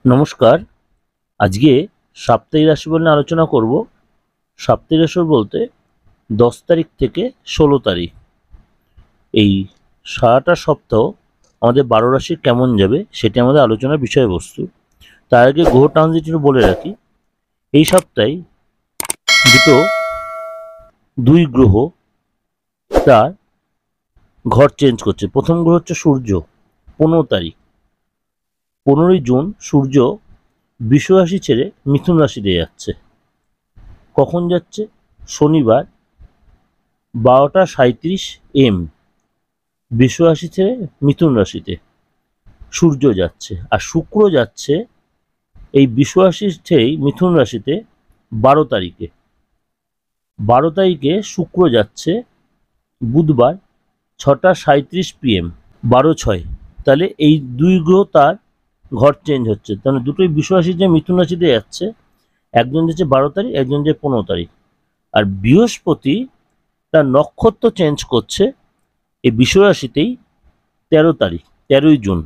নমস্কার। আজকে সাপ্তাহিক রাশিফল নিয়ে আলোচনা করব। সাপ্তাহিক রাশিফল বলতে 10 তারিখ থেকে 16 তারিখ এই সারাটা সপ্তাহ আমাদের 12 রাশি কেমন যাবে সেটি আমাদের আলোচনার বিষয়বস্তু। তার আগে গ্রহ ট্রানজিট বলে রাখি। এই সপ্তাহে দুই গ্রহ তার ঘর চেঞ্জ করছে। প্রথম গ্রহ হচ্ছে সূর্য। 15 তারিখ 15ই জুন সূর্য বৃষ রাশি ছেড়ে মিথুন রাশিতে যাচ্ছে। কখন যাচ্ছে? শনিবার 12:37 AM বৃষ রাশি ছেড়ে মিথুন রাশিতে সূর্য যাচ্ছে। আর শুক্র যাচ্ছে এই বৃষ রাশি ছেড়েই মিথুন রাশিতে 12 তারিখে শুক্র যাচ্ছে বুধবার 6:37 PM 12/6। তাহলে এই দুই গ্রহ তার ঘর চেঞ্জ হচ্ছে। তাহলে দুটোই বৃষ রাশি যে মিথুন রাশিতে যাচ্ছে, একজন যাচ্ছে 12 তারিখ, একজন যে 15 তারিখ। আর বৃহস্পতি তার নক্ষত্র চেঞ্জ করছে এই বৃষ রাশিতেই 13 তারিখ, 13ই জুন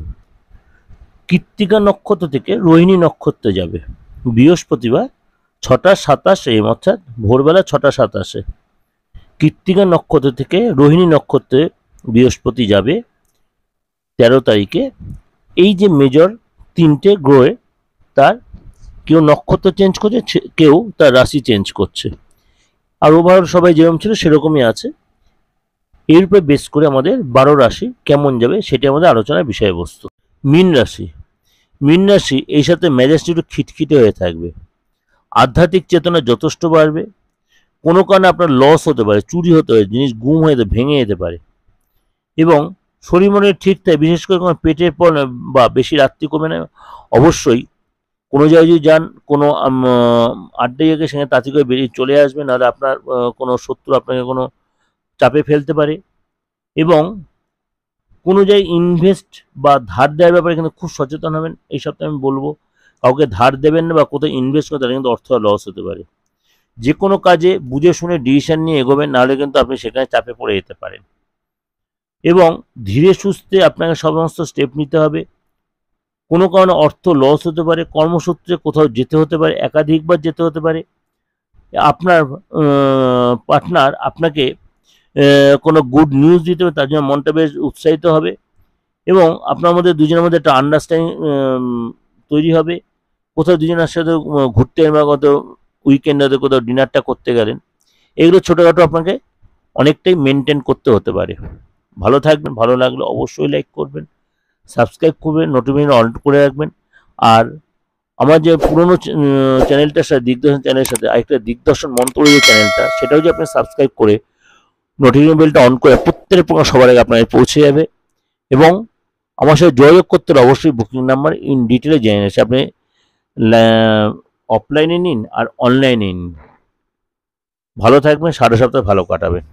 কৃত্তিকা নক্ষত্র থেকে রোহিণী নক্ষত্রে যাবে বৃহস্পতিবার 6:27 AM, অর্থাৎ ভোরবেলা 6:27 কৃত্তিকা নক্ষত্র থেকে রোহিণী নক্ষত্রে বৃহস্পতি যাবে 13 তারিখে। এই যে মেজর তিনটে গ্রহে তার কেউ নক্ষত্র চেঞ্জ করছে, কেউ তার রাশি চেঞ্জ করছে। আর ওভারঅল সবাই যেরকম ছিল সেরকমই আছে। এর উপরে বেস করে আমাদের 12 রাশি কেমন যাবে সেটি আমাদের আলোচনার বিষয়বস্তু। মীন রাশি এই সাথে মেজাজটি একটু খিটখিটে হয়ে থাকবে। আধ্যাত্মিক চেতনা যথেষ্ট বাড়বে। কোনো কারণে আপনার লস হতে পারে, চুরি হতে পারে, জিনিস গুম হয়ে ভেঙে যেতে পারে। এবং শরীর মনে ঠিক থাকে, বিশেষ করে কোনো পেটের বা বেশি রাত্রি করবে না। অবশ্যই কোনো জায়গায় যদি যান, কোনো আড্ডা জায়গায়, সেখানে তাড়াতাড়ি করে বেরিয়ে চলে আসবে, নাহলে আপনার কোনো শত্রু আপনাকে কোনো চাপে ফেলতে পারে। এবং কোনো জায়গায় ইনভেস্ট বা ধার দেওয়ার ব্যাপারে কিন্তু খুব সচেতন হবেন। এই সপ্তাহে আমি বলবো কাউকে ধার দেবেন না বা কোথাও ইনভেস্ট করে তাহলে কিন্তু অর্থ লস হতে পারে। যে কোনো কাজে বুঝে শুনে ডিসিশন নিয়ে এগোবেন, নাহলে কিন্তু আপনি সেখানে চাপে পড়ে যেতে পারেন। এবং ধীরে সুস্থে আপনাকে সমস্ত স্টেপ নিতে হবে। কোনো কারণে অর্থ লস হতে পারে, কর্মসূত্রে কোথাও যেতে হতে পারে, একাধিকবার যেতে হতে পারে। আপনার পার্টনার আপনাকে কোনো গুড নিউজ দিতে হবে, তার জন্য মনটা বেশ উৎসাহিত হবে। এবং আপনার মধ্যে দুজনের মধ্যে একটা আন্ডারস্ট্যান্ডিং তৈরি হবে। কোথাও দুজনের সাথে ঘুরতে বা কোথাও উইকেন্ডে কোথাও ডিনারটা করতে গেলেন, এগুলো ছোটোখাটো আপনাকে অনেকটাই মেনটেন করতে হতে পারে। ভালো থাকবেন। ভালো লাগলে অবশ্যই লাইক করবেন, সাবস্ক্রাইব করবেন, নোটিফিকেশন অন করে রাখবেন। আর আমার যে পুরোনো চ্যানেলটার সাথে, দিগদর্শন চ্যানেলের সাথে আরেকটা দিগদর্শন মন্ত্র যে চ্যানেলটা, সেটাও যে আপনি সাবস্ক্রাইব করে নোটিফিকেশন বেলটা অন করে প্রত্যেকের প্রকার সবার আগে আপনার পৌঁছে যাবে। এবং আমার সাথে যোগাযোগ করতে হলে অবশ্যই বুকিং নাম্বার ইন ডিটেলে জেনে নিয়েছে। আপনি অফলাইনে নিন আর অনলাইনে নিন। ভালো থাকবেন, সারা সপ্তাহ ভালো কাটাবেন।